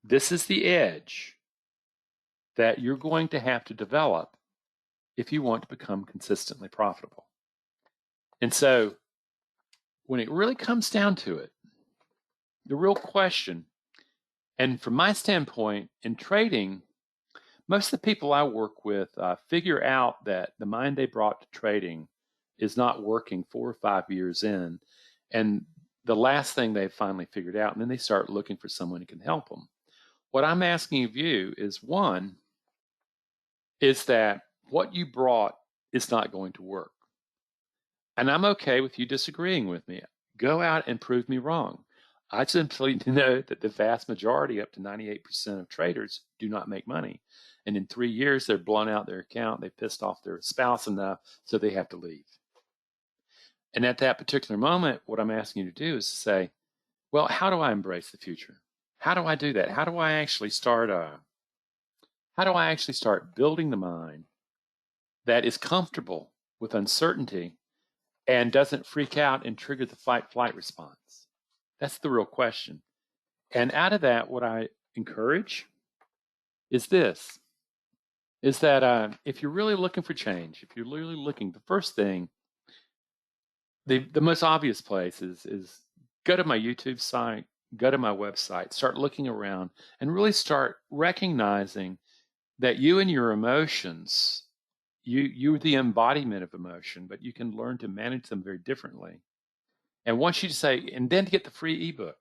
this is the edge that you're going to have to develop if you want to become consistently profitable. And so when it really comes down to it, the real question, and from my standpoint in trading, most of the people I work with figure out that the mind they brought to trading is not working 4 or 5 years in. And the last thing they've finally figured out, and then they start looking for someone who can help them. What I'm asking of you is, one, is that what you brought is not going to work. And I'm okay with you disagreeing with me. Go out and prove me wrong. I simply know that the vast majority, up to 98% of traders, do not make money. And in 3 years, they're blown out their account. They pissed off their spouse enough, so they have to leave. And at that particular moment, what I'm asking you to do is to say, well, how do I embrace the future? How do I do that? How do I actually start building the mind that is comfortable with uncertainty and doesn't freak out and trigger the fight-flight response? That's the real question. And out of that, what I encourage is this, is that if you're really looking for change, if you're really looking, the first thing, the most obvious place is go to my YouTube site, go to my website, start looking around, and really start recognizing that you and your emotions, you're the embodiment of emotion, but you can learn to manage them very differently. And once you say, and then to get the free ebook,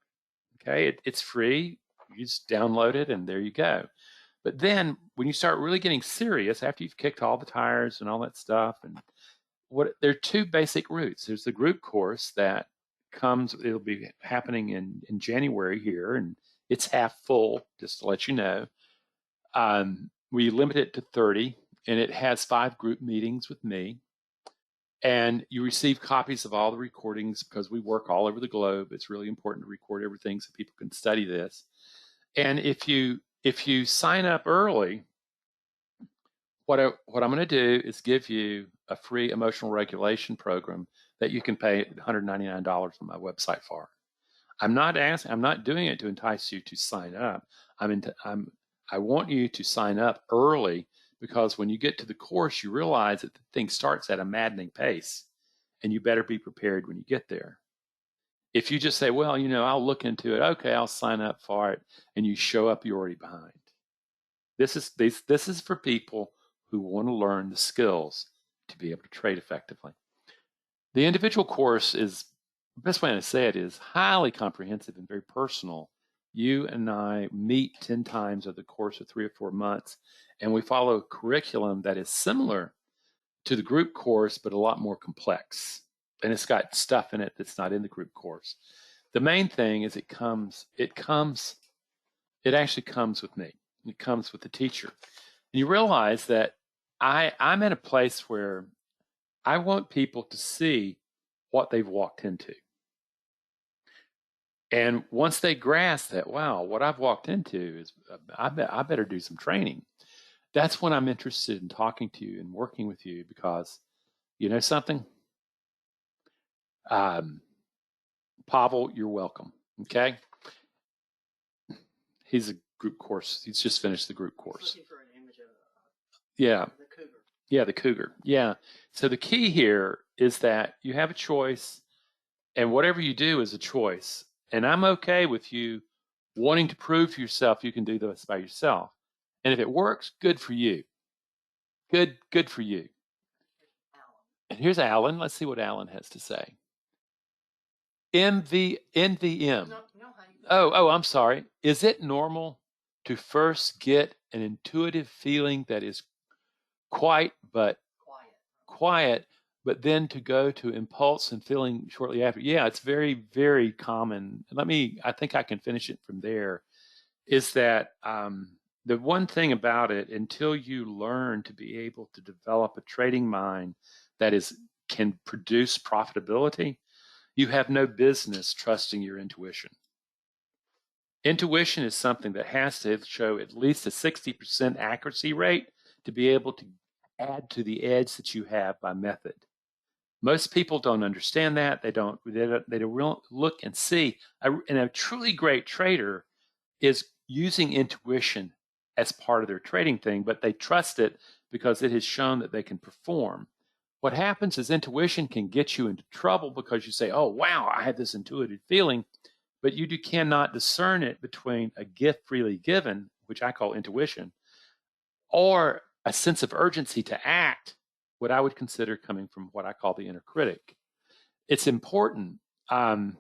okay, it's free. You just download it, and there you go. But then when you start really getting serious, after you've kicked all the tires and all that stuff, and there are two basic routes. There's the group course that it'll be happening in January here, and it's half full, just to let you know. We limit it to 30, and it has 5 group meetings with me. And you receive copies of all the recordings because we work all over the globe. It's really important to record everything so people can study this. And if you sign up early, what I'm going to do is give you a free emotional regulation program that you can pay $199 on my website for. I'm not doing it to entice you to sign up. I want you to sign up early, because when you get to the course, you realize that the thing starts at a maddening pace, and you better be prepared when you get there. If you just say, well, I'll look into it, okay, I'll sign up for it, and you show up, you're already behind. This is for people who want to learn the skills to be able to trade effectively. The individual course is, the best way to say it is, highly comprehensive and very personal. you and I meet 10 times over the course of 3 or 4 months, and we follow a curriculum that is similar to the group course, but a lot more complex. And it's got stuff in it that's not in the group course. The main thing is it actually comes with me. It comes with the teacher. And you realize that I'm in a place where I want people to see what they've walked into. And once they grasp that, wow, what I've walked into is, I better do some training. That's when I'm interested in talking to you and working with you, because you know something? Pavel, you're welcome. Okay? He's a group course. He's just finished the group course. Looking for an image of Yeah. the cougar. Yeah, the cougar. Yeah. So the key here is that you have a choice, and whatever you do is a choice. And I'm okay with you wanting to prove to yourself you can do this by yourself. And if it works, good for you. Good for you. Alan. And here's Alan. Let's see what Alan has to say. NVM. No, how you Oh, I'm sorry. Is it normal to first get an intuitive feeling that is quiet, but then to go to impulse and feeling shortly after? Yeah, it's very, very common. I think I can finish it from there. Is that the one thing about it, until you learn to be able to develop a trading mind that can produce profitability, you have no business trusting your intuition. Intuition is something that has to show at least a 60% accuracy rate to be able to add to the edge that you have by method. Most people don't understand that. They don't look and see. And a truly great trader is using intuition as part of their trading thing, but they trust it because it has shown that they can perform. What happens is intuition can get you into trouble because you say, oh, wow, I have this intuitive feeling, but you cannot discern it between a gift freely given, which I call intuition, or a sense of urgency to act, what I would consider coming from what I call the inner critic. It's important. And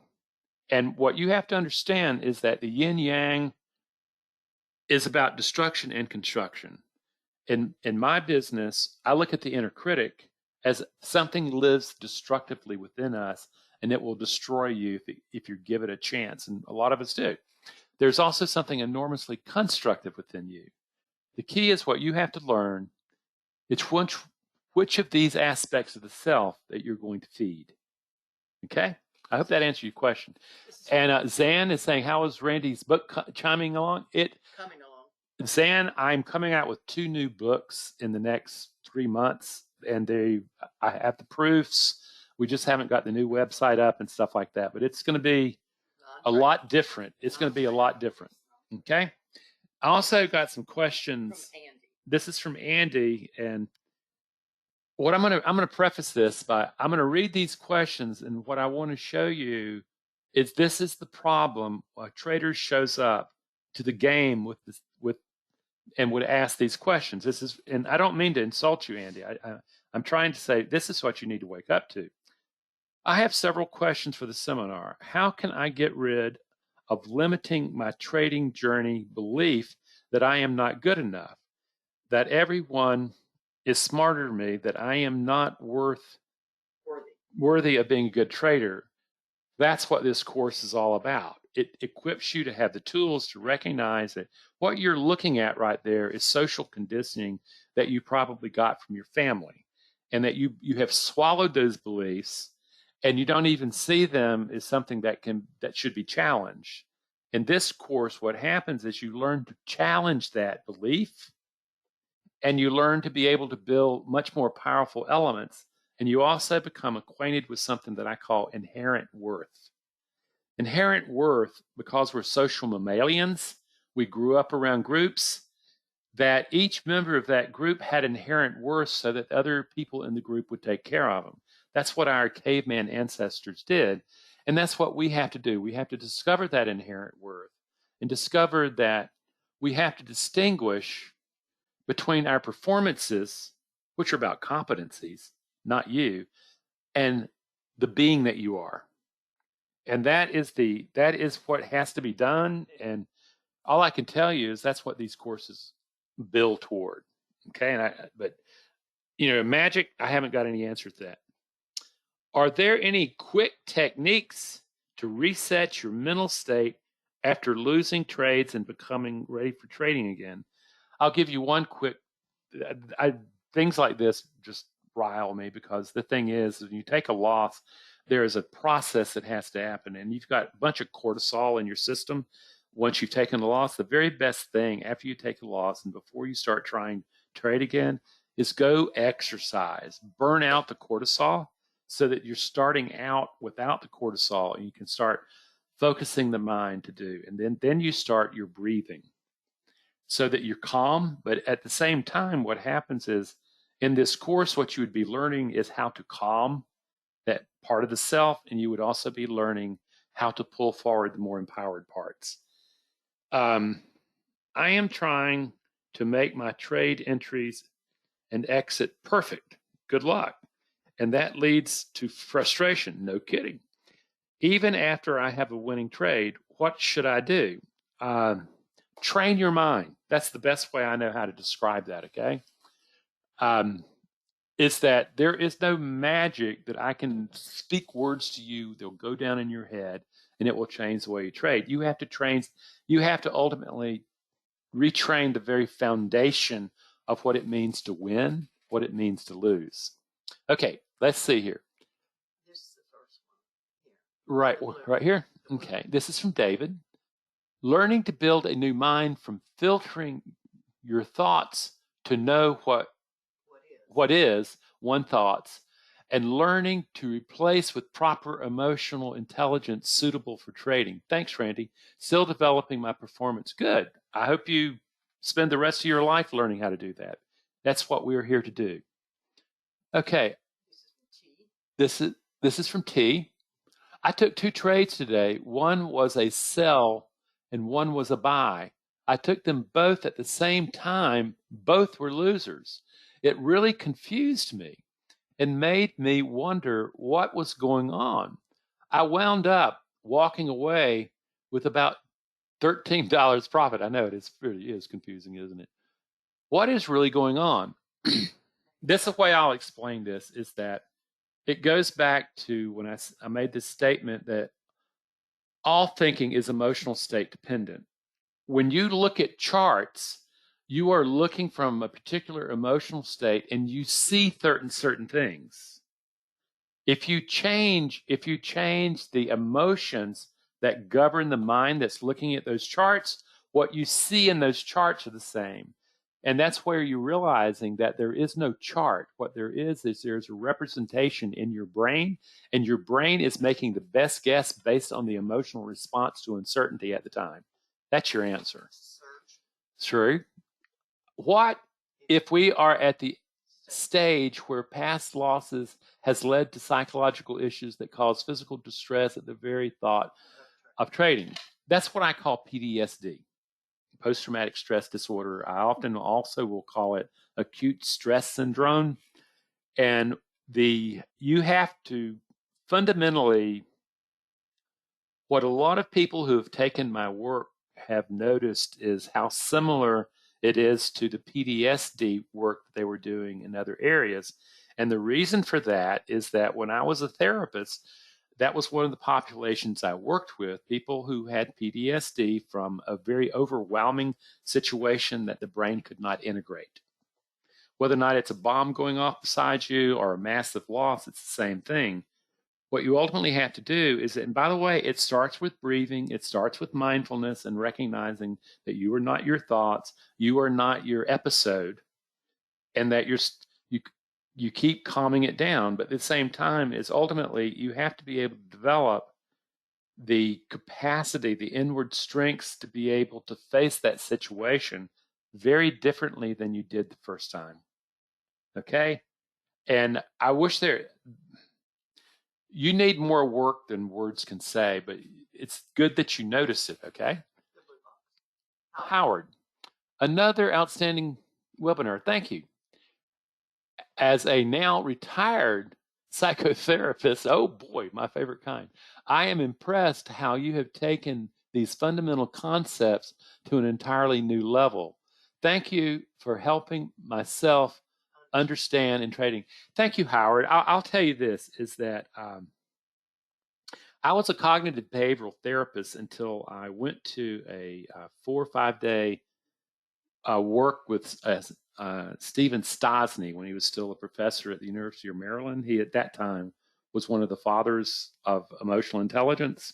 what you have to understand is that the yin yang is about destruction and construction. In my business, I look at the inner critic as something lives destructively within us, and it will destroy you if you give it a chance. And a lot of us do. There's also something enormously constructive within you. The key is what you have to learn. It's which of these aspects of the self that you're going to feed. Okay? I hope that answered your question. And Zan is saying, how is Randy's book chiming along? Coming along. Zan, I'm coming out with 2 new books in the next 3 months, and I have the proofs. We just haven't got the new website up and stuff like that, but it's going to be a lot different. It's going to be a lot different. Okay? I also got some questions. From Andy. This is from Andy, and what I'm going to preface this by, I'm going to read these questions, and what I want to show you is this is the problem. A trader shows up to the game and would ask these questions. And I don't mean to insult you, Andy. I'm trying to say this is what you need to wake up to. I have several questions for the seminar. How can I get rid of limiting my trading journey belief that I am not good enough, that everyone is smarter than me, that I am not worthy of being a good trader? That's what this course is all about. It equips you to have the tools to recognize that what you're looking at right there is social conditioning that you probably got from your family, and that you have swallowed those beliefs, and you don't even see them as something that should be challenged. In this course, what happens is you learn to challenge that belief, and you learn to be able to build much more powerful elements. And you also become acquainted with something that I call inherent worth. Inherent worth, because we're social mammalians, we grew up around groups, that each member of that group had inherent worth so that other people in the group would take care of them. That's what our caveman ancestors did. And that's what we have to do. We have to discover that inherent worth and discover that we have to distinguish between our performances, which are about competencies, not you, and the being that you are. And that is what has to be done. And all I can tell you is that's what these courses build toward. Okay. But magic, I haven't got any answers to that. Are there any quick techniques to reset your mental state after losing trades and becoming ready for trading again? I'll give you one quick. Things like this just rile me, because the thing is, when you take a loss, there is a process that has to happen, and you've got a bunch of cortisol in your system. Once you've taken a loss, the very best thing after you take a loss and before you start trying to trade again is go exercise, burn out the cortisol, so that you're starting out without the cortisol and you can start focusing the mind to do. And then you start your breathing so that you're calm. But at the same time, what happens is in this course, what you would be learning is how to calm that part of the self, and you would also be learning how to pull forward the more empowered parts. I am trying to make my trade entries and exit perfect. Good luck. And that leads to frustration. No kidding. Even after I have a winning trade, what should I do? Train your mind. That's the best way I know how to describe that, okay? Is that there is no magic that I can speak words to you, they'll go down in your head, and it will change the way you trade. You have to ultimately retrain the very foundation of what it means to win, what it means to lose. Okay, let's see here. This is the first one. Here. Right here? Okay, this is from David. Learning to build a new mind from filtering your thoughts to know what is one thoughts, and learning to replace with proper emotional intelligence suitable for trading. Thanks, Randy. Still developing my performance. Good. I hope you spend the rest of your life learning how to do that. That's what we're here to do. Okay. This is from T. I took 2 trades today. One was a sell and one was a buy. I took them both at the same time. Both were losers. It really confused me and made me wonder what was going on. I wound up walking away with about $13 profit. I know it really is confusing, isn't it? What is really going on? This is the way I'll explain this, is that it goes back to when I made this statement that all thinking is emotional state dependent. When you look at charts, you are looking from a particular emotional state and you see certain things. If you change the emotions that govern the mind that's looking at those charts, what you see in those charts are the same. And that's where you're realizing that there is no chart. What there is there's a representation in your brain, and your brain is making the best guess based on the emotional response to uncertainty at the time. That's your answer. True. What if we are at the stage where past losses has led to psychological issues that cause physical distress at the very thought of trading? That's what I call PTSD, post-traumatic stress disorder. I often also will call it acute stress syndrome. And you have to fundamentally, what a lot of people who have taken my work have noticed is how similar it is to the PTSD work that they were doing in other areas. And the reason for that is that when I was a therapist, that was one of the populations I worked with, people who had PTSD from a very overwhelming situation that the brain could not integrate. Whether or not it's a bomb going off beside you or a massive loss, it's the same thing. What you ultimately have to do is, and by the way, it starts with breathing, it starts with mindfulness and recognizing that you are not your thoughts, you are not your episode, and that you keep calming it down. But at the same time, is ultimately you have to be able to develop the capacity, the inward strengths to be able to face that situation very differently than you did the first time. Okay? And I wish you need more work than words can say, but it's good that you notice it, okay? Howard, another outstanding webinar. Thank you. As a now retired psychotherapist. Oh boy, my favorite kind. I am impressed how you have taken these fundamental concepts to an entirely new level. Thank you for helping myself understand in trading. Thank you, Howard. I'll tell you this, is that I was a cognitive behavioral therapist until I went to a 4 or 5 day work with Stephen Stosny when he was still a professor at the University of Maryland. He, at that time, was one of the fathers of emotional intelligence.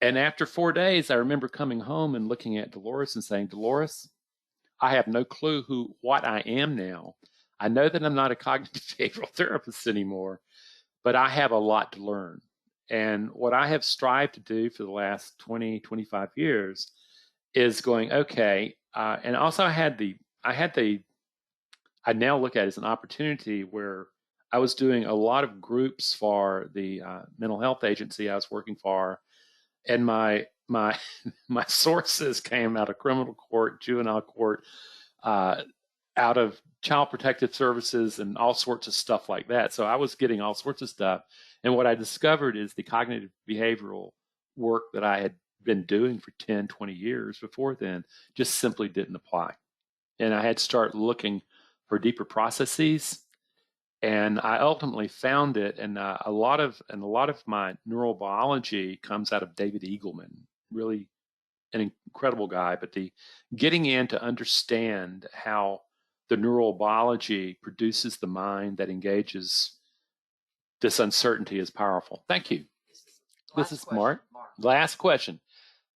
And after 4 days, I remember coming home and looking at Dolores and saying, Dolores, I have no clue what I am now. I know that I'm not a cognitive behavioral therapist anymore, but I have a lot to learn. And what I have strived to do for the last 20, 25 years is going, okay, and also I now look at it as an opportunity where I was doing a lot of groups for the mental health agency I was working for, and my my sources came out of criminal court, juvenile court, out of child protective services, and all sorts of stuff like that. So I was getting all sorts of stuff, and what I discovered is the cognitive behavioral work that I had been doing for 10, 20 years before then just simply didn't apply. And I had to start looking for deeper processes. And I ultimately found it, and a lot of my neurobiology comes out of David Eagleman, really an incredible guy. But the getting in to understand how the neurobiology produces the mind that engages this uncertainty is powerful. Thank you. This is Mark. Last question.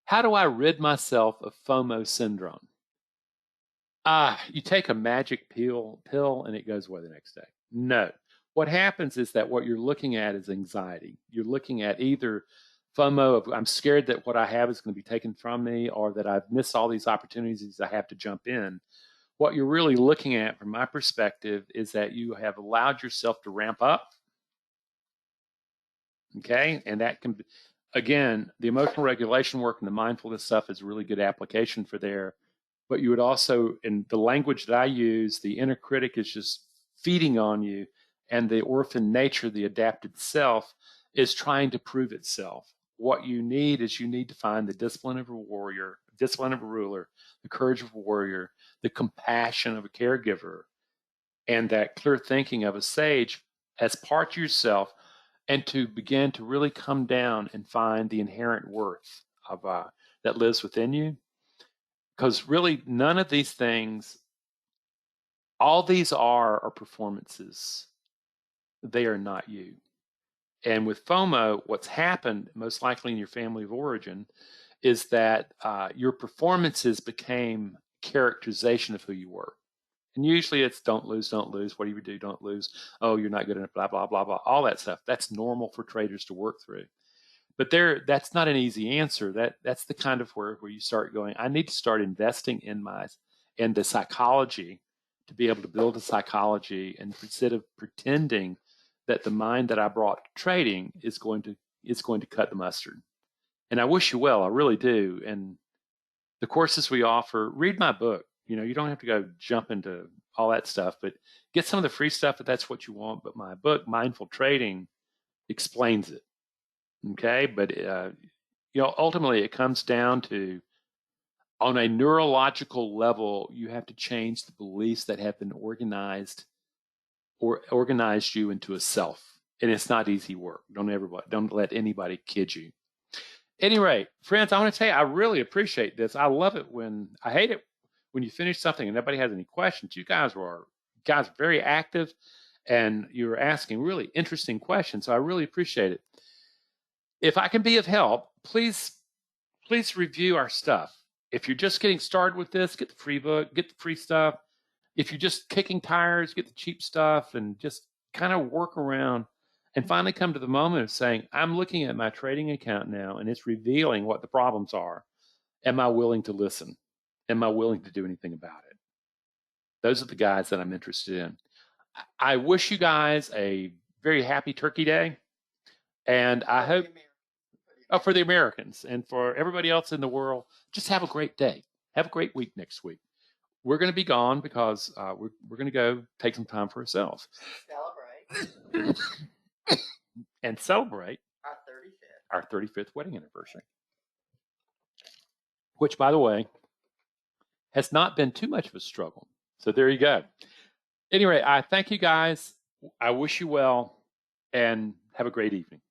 How do I rid myself of FOMO syndrome? You take a magic pill and it goes away the next day. No. What happens is that what you're looking at is anxiety. You're looking at either FOMO of I'm scared that what I have is going to be taken from me, or that I've missed all these opportunities I have to jump in. What you're really looking at from my perspective is that you have allowed yourself to ramp up. Okay? And that can be, again, the emotional regulation work and the mindfulness stuff is a really good application for there. But you would also, in the language that I use, the inner critic is just feeding on you, and the orphan nature, the adapted self, is trying to prove itself. What you need is you need to find the discipline of a warrior, discipline of a ruler, the courage of a warrior, the compassion of a caregiver, and that clear thinking of a sage as part of yourself, and to begin to really come down and find the inherent worth of that lives within you. Because really, none of these things, all these are performances. They are not you. And with FOMO, what's happened, most likely in your family of origin, is that your performances became characterization of who you were. And usually it's don't lose, what do you do, don't lose, oh, you're not good enough, blah, blah, blah, blah, all that stuff. That's normal for traders to work through. But that's not an easy answer. That's the kind of where you start going, I need to start investing in the psychology to be able to build a psychology, and instead of pretending that the mind that I brought to trading is going to cut the mustard. And I wish you well, I really do. And the courses we offer, read my book. You don't have to go jump into all that stuff, but get some of the free stuff if that's what you want. But my book, Mindful Trading, explains it. Okay, but ultimately it comes down to, on a neurological level, you have to change the beliefs that have been organized you into a self, and it's not easy work. Don't let anybody kid you. At any rate, friends, I want to tell you, I really appreciate this. I hate it when you finish something and nobody has any questions. You guys were very active, and you were asking really interesting questions, so I really appreciate it. If I can be of help, please review our stuff. If you're just getting started with this, get the free book, get the free stuff. If you're just kicking tires, get the cheap stuff, and just kind of work around and finally come to the moment of saying, I'm looking at my trading account now, and it's revealing what the problems are. Am I willing to listen? Am I willing to do anything about it? Those are the guys that I'm interested in. I wish you guys a very happy Turkey Day. And I hope, for the Americans, and for everybody else in the world, just have a great day. Have a great week next week. We're going to be gone because we're going to go take some time for ourselves. Celebrate. and celebrate Our 35th. our 35th wedding anniversary, which, by the way, has not been too much of a struggle. So there you go. Anyway, I thank you guys. I wish you well, and have a great evening.